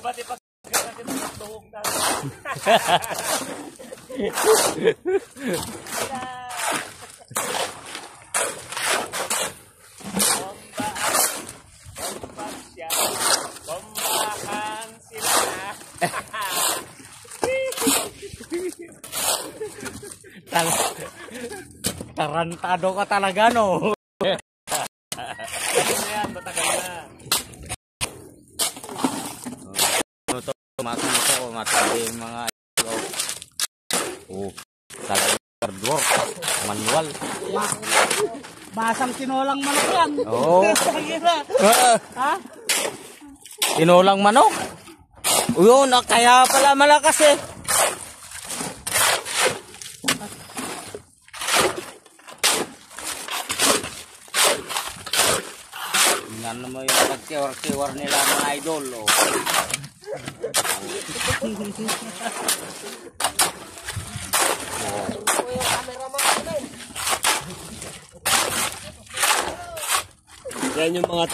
Dapat ipagkakatin ng tuhog na. Bombahan sila. Tarantado ka talaga, no? Yan, matagal na. Matabi yung mga talagang hardwork, manual. Basang tinolang manok yan. Oo. Ha? Tinolang manok? Yun, kaya pala malakas eh. Tingnan mo yung nagtiwar-tiwar nila mga idol. Oh. Yan yung mga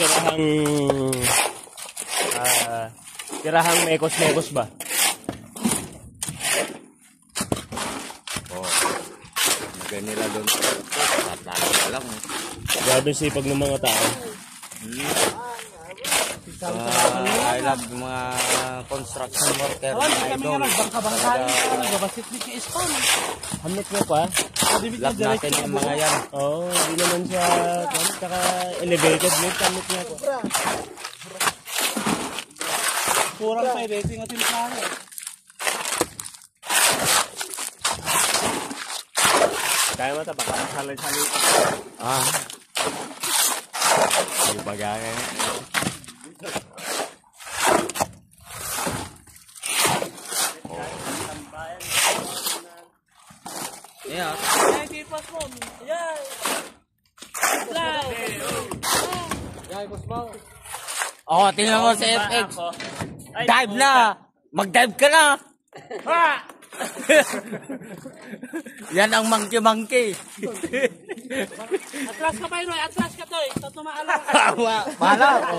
tirahang mekos-mekos ba? Oh. Magay nila doon. Tatalo ka lang. Grabe sipag ng mga tao. I love mga construction worker. Oh, hindi kami nga nagbangka-bangkain. Nagbabasit ni K-Spawn. Hamlet mo pa? Love natin yung mga yan. Oo, hindi naman siya elevated lift. Hamlet niya po. Kurang pa rating at tinitahan eh. Kaya mo ito, baka salay-salay. Yung bagay. Yeah. Ay, tipas mo. Yan. Yan, boss mo. Oh, tingnan mo sa FX. Dive na. Mag-dive ka na. Yan ang monkey-monkey. Atlas ka pa yun, atlas ka to eh. Tato maala. Mahala.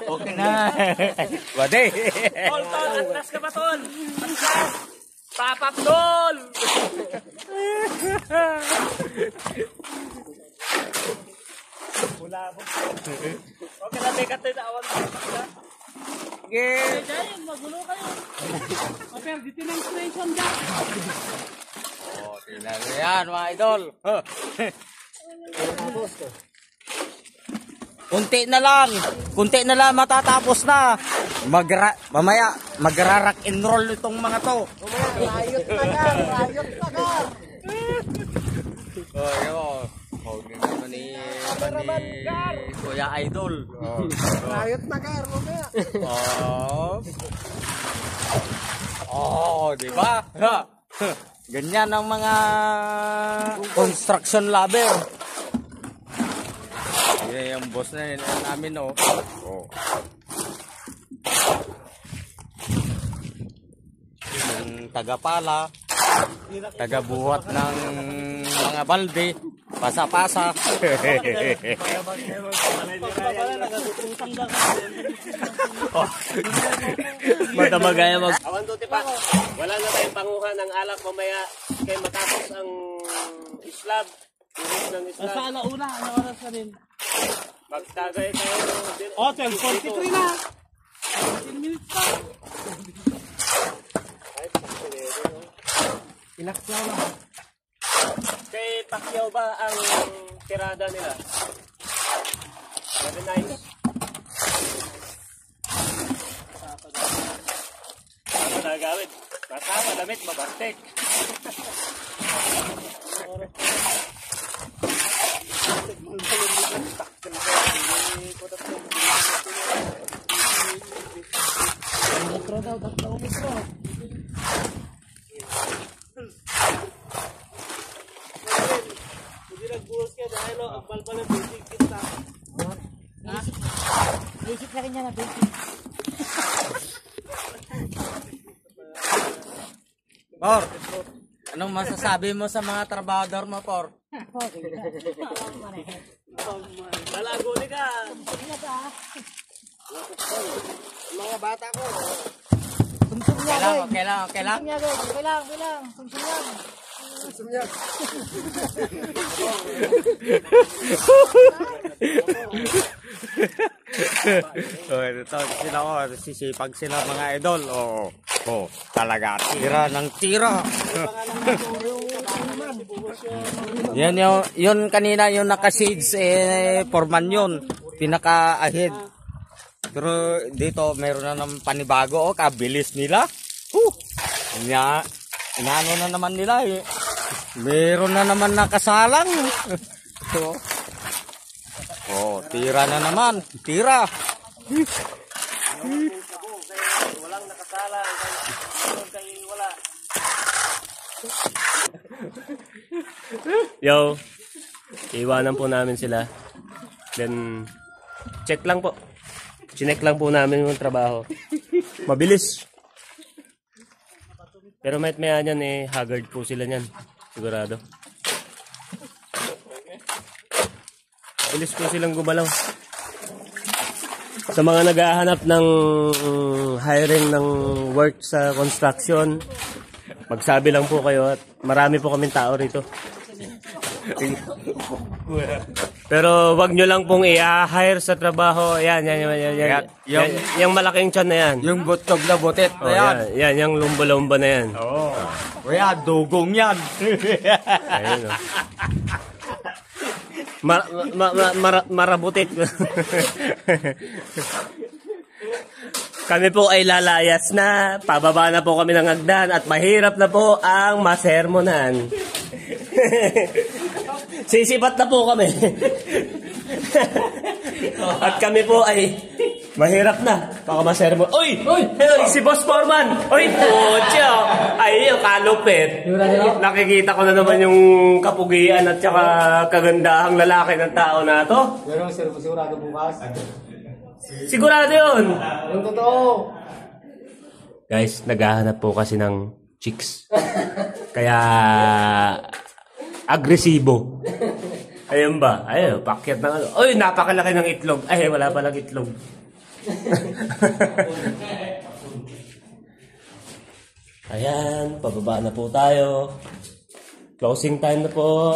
Okay na. Wade. Tol, atlas ka ba, Tol? Atlas! Papap, Tol! Wala po. Okay na, may katay na awan mo. Okay. Dahil, magulo kayo. Pero, dito na inspiration dyan. Oh, tingnan mo yan, mga idol. Kunti na lang matatapos na. Mamaya magra-rock and roll itong mga to. Rayot tagar. Oh, yo. Oh, naman ni Kuya Idol. Rayot tagar, mamaya. Di ba? Ganyan ang mga construction lover. Yan yung boss na namin, oh. Yung tagapala, tagabuhat ng mga balde, pasa-pasa. Matamagaya mag... Awan doon, pa. Wala na tayong panguha ng alak mamaya kay matapos ang Islam. Sa alauna, ano oras ka din? Magtagay tayo. 12:43 na. 10 minutes pa. Pinakyaw na. Kay Pacquiao ba ang tirada nila? Very nice. Ano na gawin? Masama, damit, mabartek. Metro daw, 3 metro. Hindi nagbuhos ka dahil ang balbal ng basic kita. Ha? Basic na rin niya na basic. Por, anong masasabi mo sa mga trabahador mo, Por? Lalago ni ka. Mga bata ko. Kailangan. Oh, ito sila sisipag sila mga idol. Talaga tira ng tira. Yun kanina yung naka-shades foreman yun. Pinaka-ahead. Pero dito meron na ng panibago kabilis nila. Inaano na naman nila eh. Meron na naman nakasalang. Tira na naman. Tira. Walang nakasala. Kaya wala. Yo. Iwanan po namin sila. Then, check lang po. Chinek lang po namin yung trabaho. Mabilis. Pero maya niyan haggard po sila niyan. Sigurado. Mabilis po silang gumalaw. Sa mga naghahanap ng hiring ng work sa construction, magsabi lang po kayo at marami po kaming tao rito. Pero wag nyo lang pong i-hire sa trabaho. Yan. Yung malaking tiyan na yan. Yung butog na butit na yan. Yan, yung lumba-lumba na yan. Kuya, dugong yan. Ayun o. Marabutit. Kami po ay lalayas na. Pababa na po kami ng hagdan at mahirap na po ang masermonan. Sisipat na po kami. At kami po ay mahirap na. Baka masermon. Uy! Si Boss Foreman! Uy, putya! Ay, yung kalupit. Nakikita ko na naman yung kapugian at saka kagandahang lalaki ng tao na to. Pero sigurado bukas. Sigurado yun! Yung totoo. Guys, naghahanap po kasi ng chicks. Kaya agresibo. Ayun ba? Ayun, pakyat ng ano. Uy, napakalaki ng itlog. Ay, wala palang itlog. Ayan, pababa na po tayo. Closing time na po.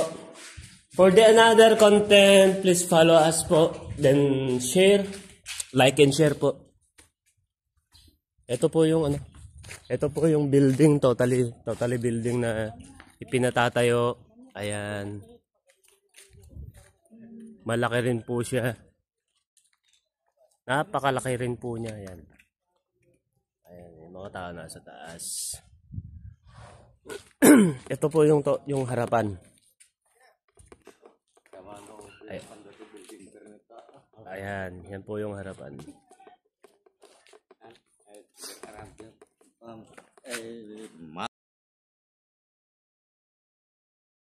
For the another content, please follow us po. Then share. Like and share po. Ito po yung ano. Ito po yung building, totally building na ipinatatayo. Ayan. Malaki rin po siya. Napakalaki rin po niya. Ayan. Ayan, yung mga tao nasa taas. Ito po yung harapan. Ayan, yan po yung harapan.